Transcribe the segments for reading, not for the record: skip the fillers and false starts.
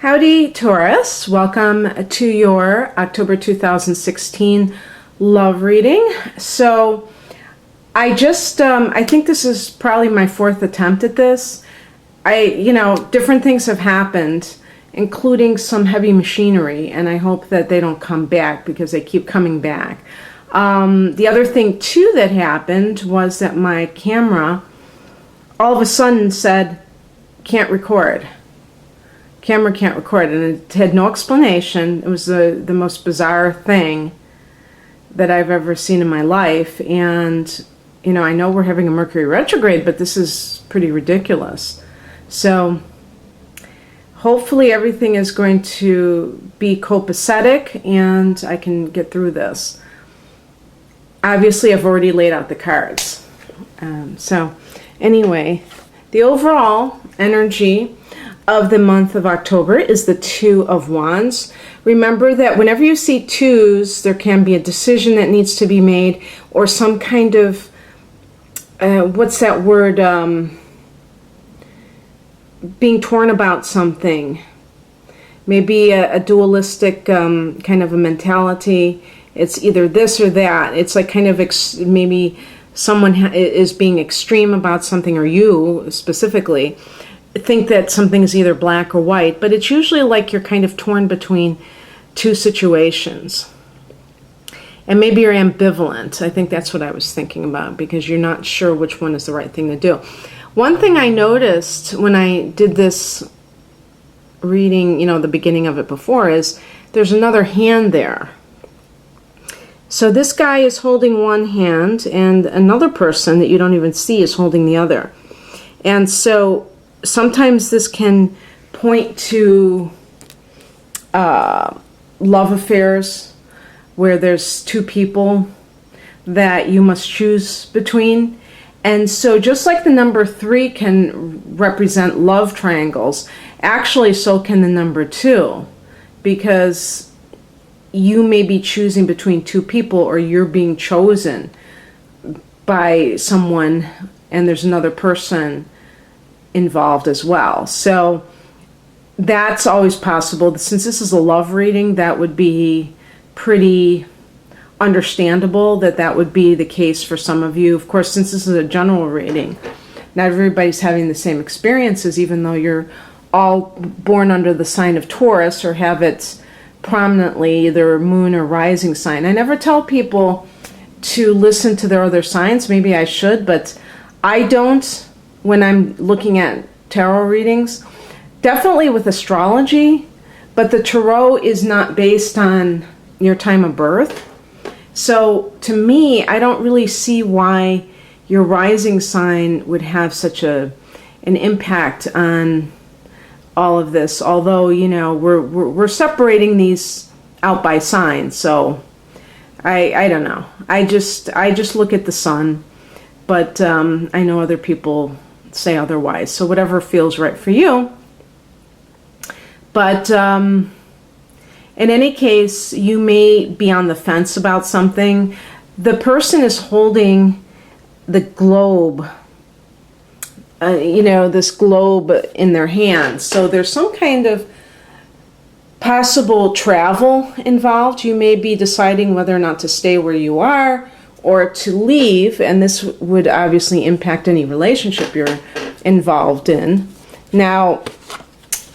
Howdy, Taurus. Welcome to your October 2016 love reading. So I think this is probably my fourth attempt at this. Different things have happened, including some heavy machinery, and I hope that they don't come back because they keep coming back. The other thing too that happened was that my camera all of a sudden said, can't record. Camera can't record, and it had no explanation. It was the most bizarre thing that I've ever seen in my life. And I know we're having a Mercury retrograde, but this is pretty ridiculous. So hopefully everything is going to be copacetic and I can get through this. Obviously I've already laid out the cards. So anyway, the overall energy of the month of October is the Two of Wands. Remember that whenever you see twos, there can be a decision that needs to be made, or some kind of what's that word, being torn about something. Maybe a dualistic kind of a mentality. It's either this or that. It's like kind of maybe someone is being extreme about something, or you specifically think that something's either black or white, but it's usually like you're kind of torn between two situations. And maybe you're ambivalent. I think that's what I was thinking about, because you're not sure which one is the right thing to do. One thing I noticed when I did this reading, the beginning of it before, is there's another hand there. So this guy is holding one hand, and another person that you don't even see is holding the other. And so sometimes this can point to love affairs where there's two people that you must choose between. And so just like the number 3 can represent love triangles, actually so can the number 2, because you may be choosing between two people, or you're being chosen by someone and there's another person involved as well. So that's always possible. Since this is a love reading, that would be pretty understandable that would be the case for some of you. Of course, since this is a general reading, not everybody's having the same experiences, even though you're all born under the sign of Taurus or have it prominently either moon or rising sign. I never tell people to listen to their other signs. Maybe I should, but I don't when I'm looking at tarot readings. Definitely with astrology, but the tarot is not based on your time of birth. So to me, I don't really see why your rising sign would have such an impact on all of this. Although, we're separating these out by signs. So I don't know. I just look at the sun, but I know other people say otherwise. So whatever feels right for you. But in any case, you may be on the fence about something. The person is holding the globe, this globe in their hands. So there's some kind of possible travel involved. You may be deciding whether or not to stay where you are or to leave, and this would obviously impact any relationship you're involved in. Now,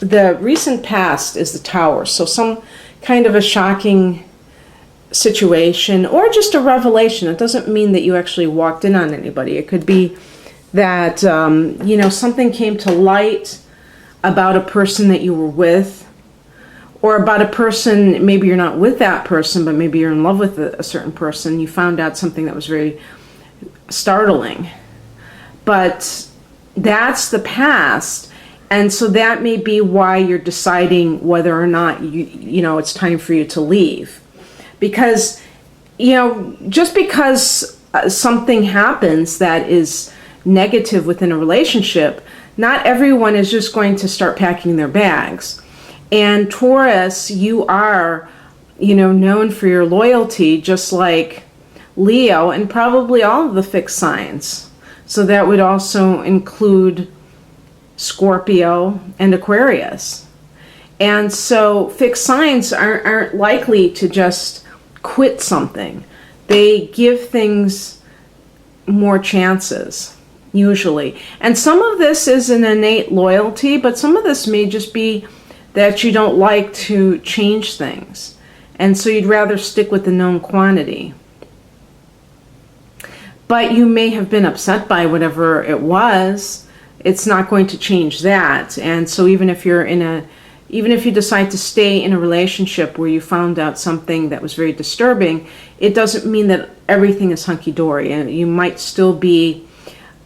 the recent past is the Tower, so some kind of a shocking situation or just a revelation. It doesn't mean that you actually walked in on anybody. It could be that, something came to light about a person that you were with, or about a person, maybe you're not with that person, but maybe you're in love with a certain person. You found out something that was very startling. But that's the past. And so that may be why you're deciding whether or not it's time for you to leave. Because, just because something happens that is negative within a relationship, not everyone is just going to start packing their bags. And Taurus, you are, known for your loyalty, just like Leo and probably all of the fixed signs. So that would also include Scorpio and Aquarius. And so fixed signs aren't likely to just quit something. They give things more chances, usually. And some of this is an innate loyalty, but some of this may just be that you don't like to change things. And so you'd rather stick with the known quantity. But you may have been upset by whatever it was. It's not going to change that. And so even if you decide to stay in a relationship where you found out something that was very disturbing, it doesn't mean that everything is hunky-dory. And you might still be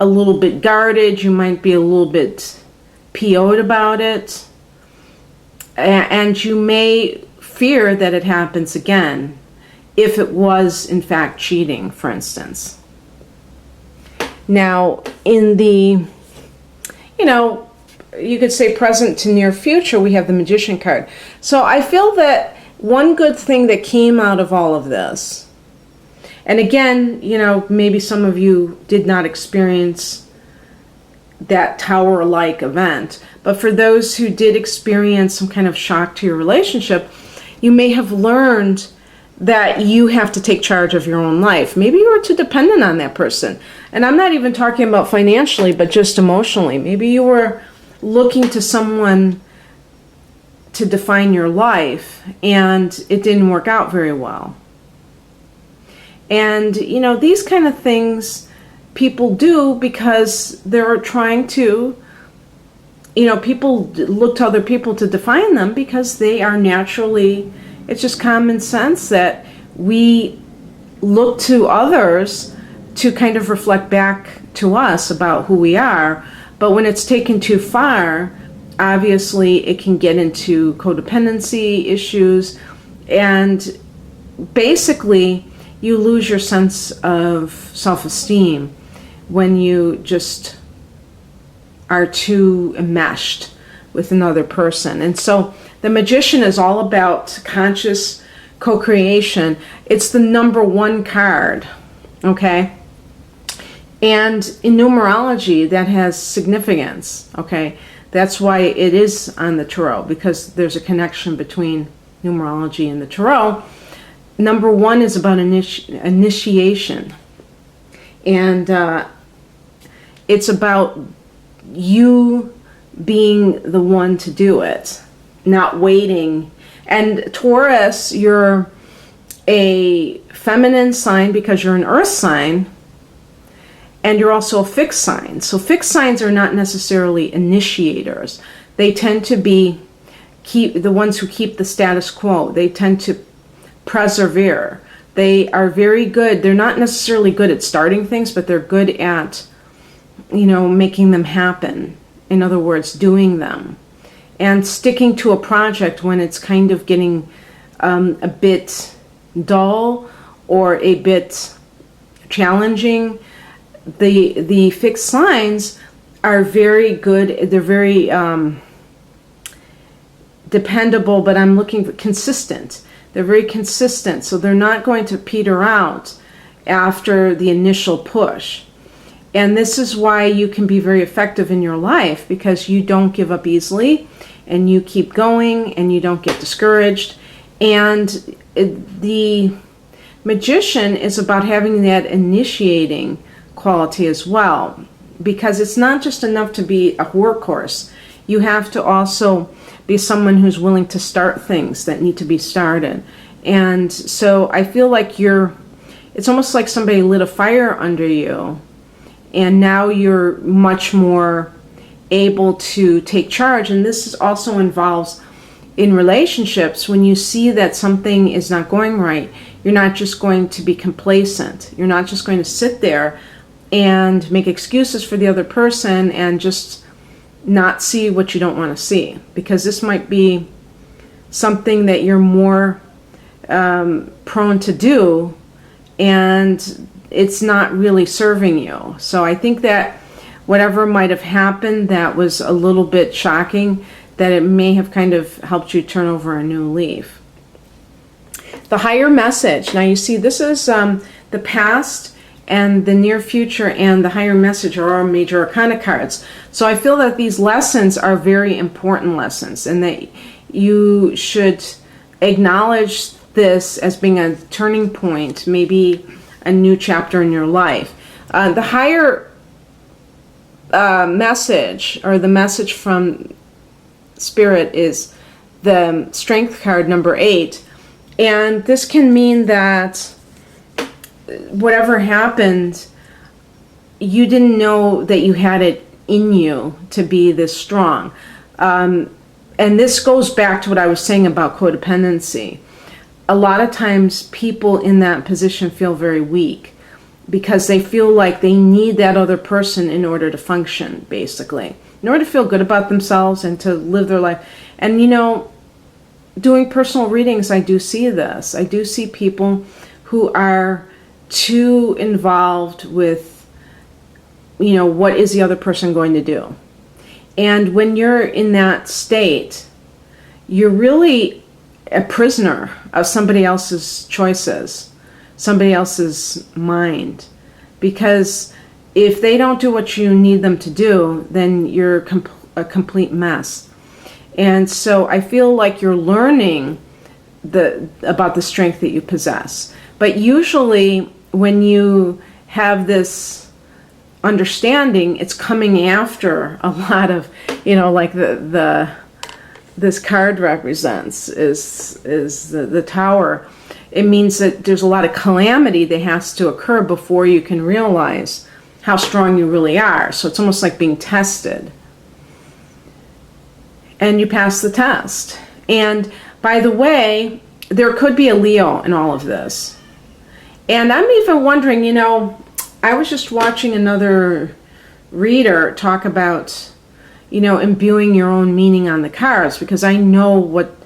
a little bit guarded. You might be a little bit PO'd about it. And you may fear that it happens again if it was, in fact, cheating, for instance. Now, in the, you could say present to near future, we have the Magician card. So I feel that one good thing that came out of all of this, and again, maybe some of you did not experience that tower-like event, but for those who did experience some kind of shock to your relationship, you may have learned that you have to take charge of your own life. Maybe you were too dependent on that person. And I'm not even talking about financially, but just emotionally. Maybe you were looking to someone to define your life, and it didn't work out very well. And, these kind of things people do because they're trying to, people look to other people to define them because they are naturally, it's just common sense that we look to others to kind of reflect back to us about who we are. But when it's taken too far, obviously it can get into codependency issues, and basically you lose your sense of self-esteem when you just are too enmeshed with another person. And so the Magician is all about conscious co-creation. It's the number one card, okay? And in numerology, that has significance, okay? That's why it is on the Tarot, because there's a connection between numerology and the Tarot. Number one is about initiation. And it's about you being the one to do it, not waiting. And Taurus, you're a feminine sign because you're an earth sign, and you're also a fixed sign. So fixed signs are not necessarily initiators. They tend to be the ones who keep the status quo. They tend to persevere. They are very good. They're not necessarily good at starting things, but they're good at, making them happen. In other words, doing them. And sticking to a project when it's kind of getting a bit dull or a bit challenging. The fixed signs are very good. They're very dependable, but I'm looking for consistent. They're very consistent, so they're not going to peter out after the initial push. And this is why you can be very effective in your life, because you don't give up easily, and you keep going, and you don't get discouraged. And the Magician is about having that initiating quality as well, because it's not just enough to be a workhorse. You have to also be someone who's willing to start things that need to be started. And so I feel like it's almost like somebody lit a fire under you, and now you're much more able to take charge. And this also involves in relationships, when you see that something is not going right, you're not just going to be complacent. You're not just going to sit there and make excuses for the other person and just not see what you don't want to see, because this might be something that you're more prone to do, and it's not really serving you. So I think that whatever might have happened that was a little bit shocking, that it may have kind of helped you turn over a new leaf. The higher message. Now you see, this is the past and the near future, and the higher message are our major arcana cards. So I feel that these lessons are very important lessons, and that you should acknowledge this as being a turning point, maybe a new chapter in your life. The higher message, or the message from Spirit, is the Strength card, number 8. And this can mean that whatever happened, you didn't know that you had it in you to be this strong. And this goes back to what I was saying about codependency. A lot of times people in that position feel very weak because they feel like they need that other person in order to function, basically, in order to feel good about themselves and to live their life. And you know, doing personal readings, I do see this. I do see people who are too involved with, you know, what is the other person going to do? And when you're in that state, you're really a prisoner of somebody else's choices, somebody else's mind. Because if they don't do what you need them to do, then you're a complete mess. And so I feel like you're learning about the strength that you possess. But usually when you have this understanding, it's coming after a lot of, you know, like this card represents is the Tower. It means that there's a lot of calamity that has to occur before you can realize how strong you really are. So it's almost like being tested. And you pass the test. And by the way, there could be a Leo in all of this. And I'm even wondering, you know, I was just watching another reader talk about, you know, imbuing your own meaning on the cards, because I know what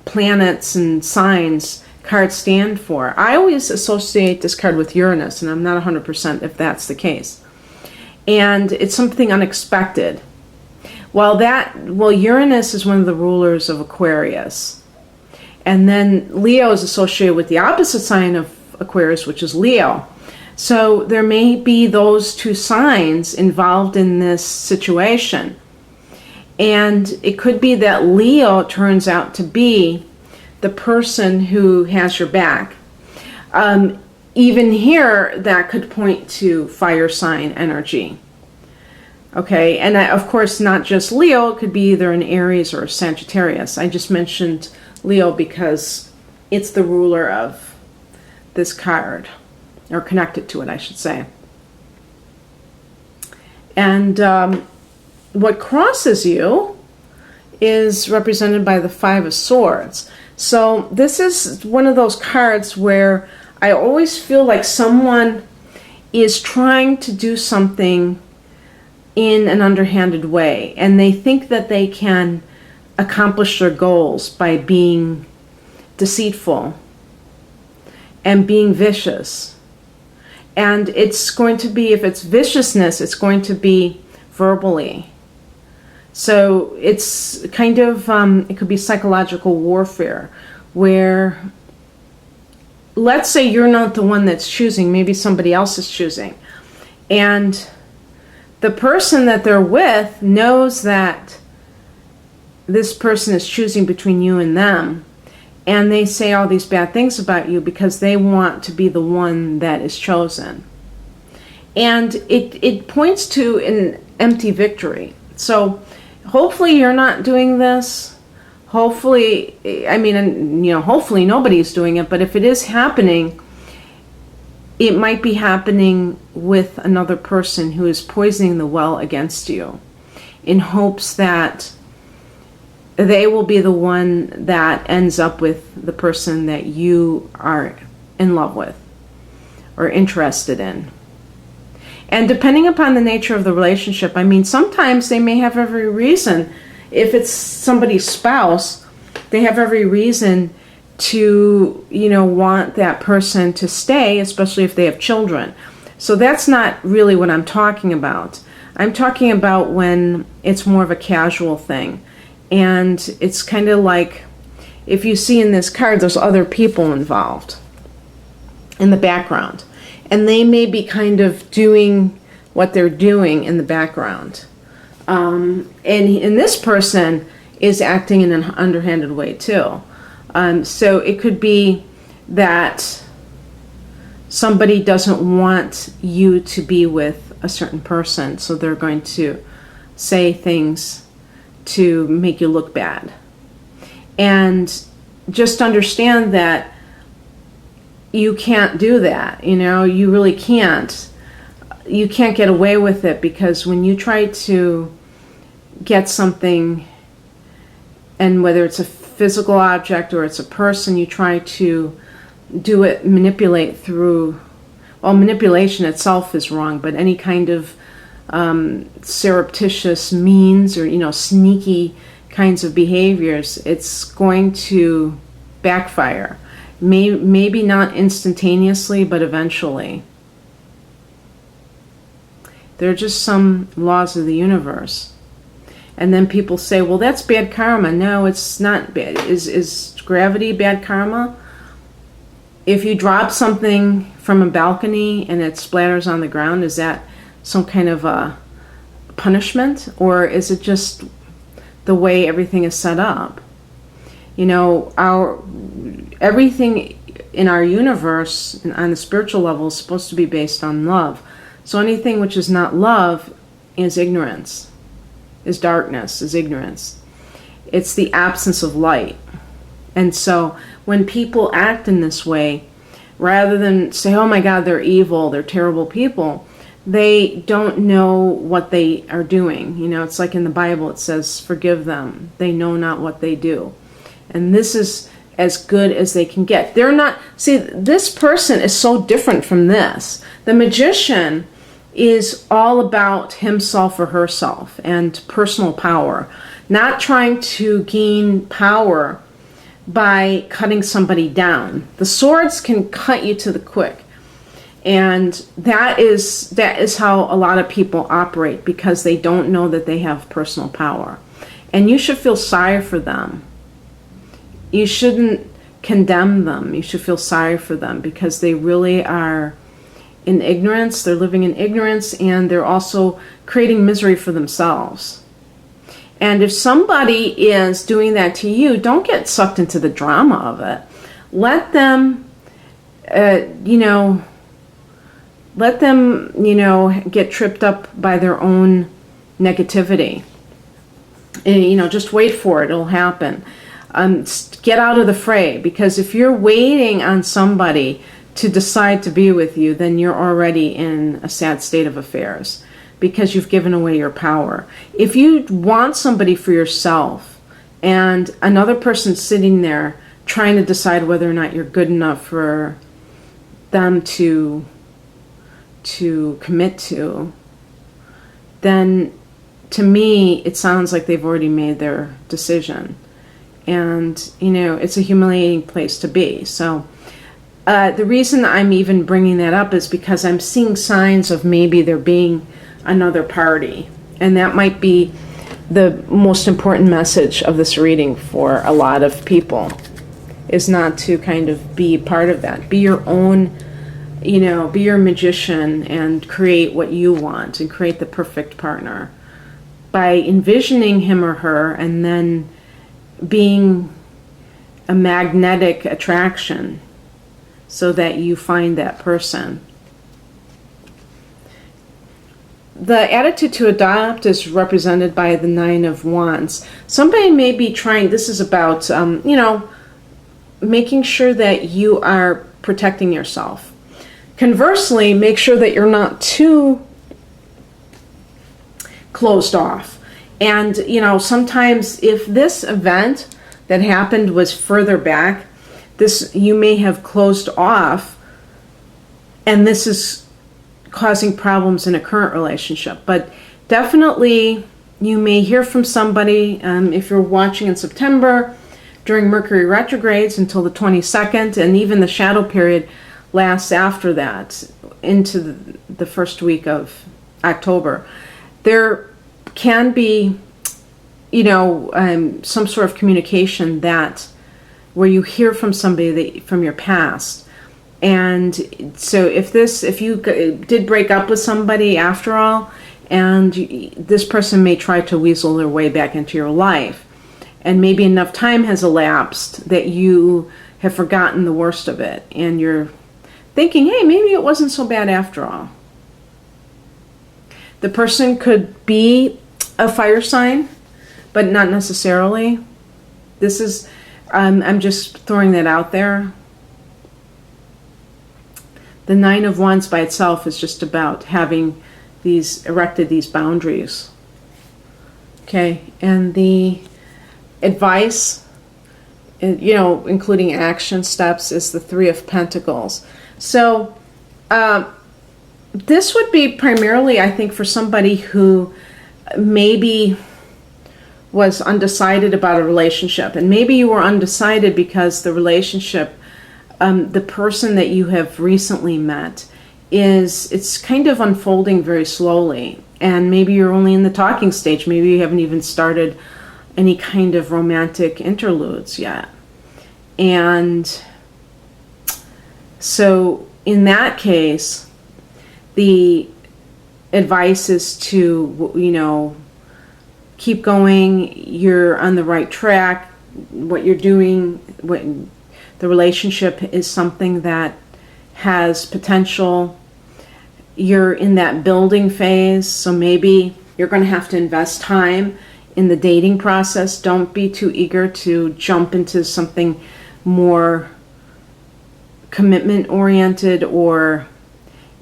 planets and signs cards stand for. I always associate this card with Uranus, and I'm not 100% if that's the case. And it's something unexpected. Well, Uranus is one of the rulers of Aquarius. And then Leo is associated with the opposite sign of Aquarius, which is Leo. So there may be those two signs involved in this situation. And it could be that Leo turns out to be the person who has your back. Even here, that could point to fire sign energy. Okay, and of course, not just Leo, it could be either an Aries or a Sagittarius. I just mentioned Leo because it's the ruler of this card, or connected to it, I should say. And what crosses you is represented by the Five of Swords. So this is one of those cards where I always feel like someone is trying to do something in an underhanded way, and they think that they can accomplish their goals by being deceitful and being vicious. And it's going to be, if it's viciousness, it's going to be verbally. So it's kind of, it could be psychological warfare, where, let's say you're not the one that's choosing, maybe somebody else is choosing. And the person that they're with knows that this person is choosing between you and them. And they say all these bad things about you because they want to be the one that is chosen. And it points to an empty victory. So hopefully you're not doing this. Hopefully, I mean, you know, hopefully nobody's doing it. But if it is happening, it might be happening with another person who is poisoning the well against you, in hopes that they will be the one that ends up with the person that you are in love with or interested in. And depending upon the nature of the relationship, I mean, sometimes they may have every reason, if it's somebody's spouse, they have every reason to, you know, want that person to stay, especially if they have children. So that's not really what I'm talking about. I'm talking about when it's more of a casual thing. And it's kind of like, if you see in this card, there's other people involved in the background. And they may be kind of doing what they're doing in the background. And this person is acting in an underhanded way too. So it could be that somebody doesn't want you to be with a certain person, so they're going to say things to make you look bad. And just understand that you can't do that, you really can't. You can't get away with it, because when you try to get something, and whether it's a physical object or it's a person, you try to do it, manipulate through, well, manipulation itself is wrong, but any kind of surreptitious means or, sneaky kinds of behaviors, it's going to backfire. Maybe not instantaneously, but eventually. There are just some laws of the universe. And then people say, well, that's bad karma. No, it's not bad. Is gravity bad karma? If you drop something from a balcony and it splatters on the ground, is that some kind of a punishment? Or is it just the way everything is set up? Everything in our universe on the spiritual level is supposed to be based on love. So anything which is not love is ignorance, is darkness, is ignorance. It's the absence of light. And so when people act in this way, rather than say, oh my God, they're evil, they're terrible people, they don't know what they are doing. It's like in the Bible, it says, forgive them. They know not what they do. And this is as good as they can get. They're not, see, this person is so different from this. The magician is all about himself or herself and personal power, not trying to gain power by cutting somebody down. The swords can cut you to the quick. And that is how a lot of people operate, because they don't know that they have personal power. And you should feel sorry for them. You shouldn't condemn them. You should feel sorry for them, because they really are in ignorance. They're living in ignorance, and they're also creating misery for themselves. And if somebody is doing that to you, don't get sucked into the drama of it. Let them, get tripped up by their own negativity. And, just wait for it. It'll happen. Get out of the fray, because if you're waiting on somebody to decide to be with you, then you're already in a sad state of affairs, because you've given away your power. If you want somebody for yourself and another person's sitting there trying to decide whether or not you're good enough for them to commit to, then to me it sounds like they've already made their decision. And, it's a humiliating place to be. So the reason I'm even bringing that up is because I'm seeing signs of maybe there being another party. And that might be the most important message of this reading for a lot of people, is not to kind of be part of that. Be your own, be your magician and create what you want and create the perfect partner by envisioning him or her, and then being a magnetic attraction so that you find that person. The attitude to adopt is represented by the Nine of Wands. Somebody may be trying, this is about, making sure that you are protecting yourself. Conversely, make sure that you're not too closed off. And, sometimes if this event that happened was further back, you may have closed off, and this is causing problems in a current relationship. But definitely you may hear from somebody, if you're watching in September, during Mercury retrogrades until the 22nd, and even the shadow period lasts after that into the first week of October. There can be, some sort of communication where you hear from somebody from your past. And so if you did break up with somebody after all, and this person may try to weasel their way back into your life, and maybe enough time has elapsed that you have forgotten the worst of it, and you're thinking, hey, maybe it wasn't so bad after all. The person could be a fire sign, but not necessarily. This is, I'm just throwing that out there. The Nine of Wands by itself is just about having erected these boundaries. Okay, and the advice, including action steps, is the Three of Pentacles. So this would be primarily, I think, for somebody who maybe was undecided about a relationship. And maybe you were undecided because the relationship, the person that you have recently met, it's kind of unfolding very slowly. And maybe you're only in the talking stage. Maybe you haven't even started any kind of romantic interludes yet. And so in that case, the advice is to, keep going. You're on the right track. What you're doing, the relationship is something that has potential. You're in that building phase, so maybe you're going to have to invest time in the dating process. Don't be too eager to jump into something more commitment oriented or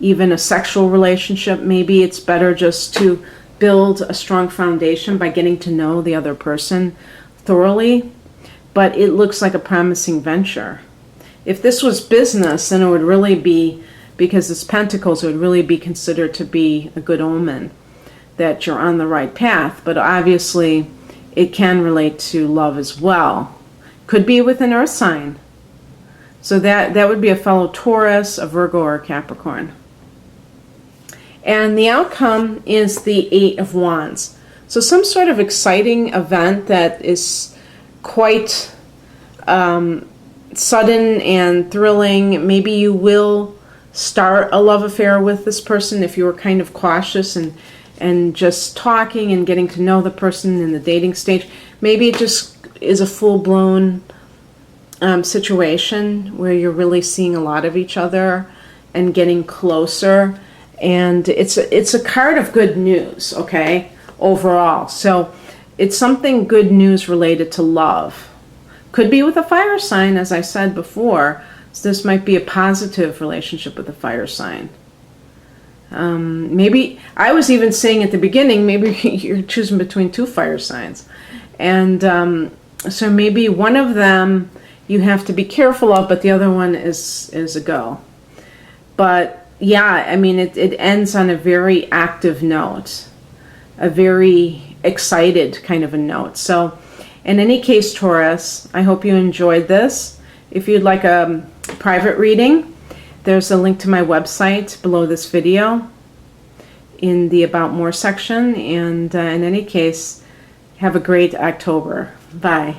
even a sexual relationship. Maybe it's better just to build a strong foundation by getting to know the other person thoroughly. But it looks like a promising venture. If this was business, then it would really be, because it's Pentacles, it would really be considered to be a good omen that you're on the right path. But obviously, it can relate to love as well. Could be with an earth sign. So that would be a fellow Taurus, a Virgo, or a Capricorn. And the outcome is the Eight of Wands. So some sort of exciting event that is quite sudden and thrilling. Maybe you will start a love affair with this person if you were kind of cautious and just talking and getting to know the person in the dating stage. Maybe it just is a full-blown situation where you're really seeing a lot of each other and getting closer. And it's a card of good news, okay, overall. So it's something good news related to love. Could be with a fire sign, as I said before. So this might be a positive relationship with a fire sign. Maybe, I was even saying at the beginning, maybe you're choosing between two fire signs. And so maybe one of them you have to be careful of, but the other one is a go. But yeah, I mean, it ends on a very active note, a very excited kind of a note. So in any case, Taurus, I hope you enjoyed this. If you'd like a private reading, there's a link to my website below this video in the About More section. And in any case, have a great October. Bye.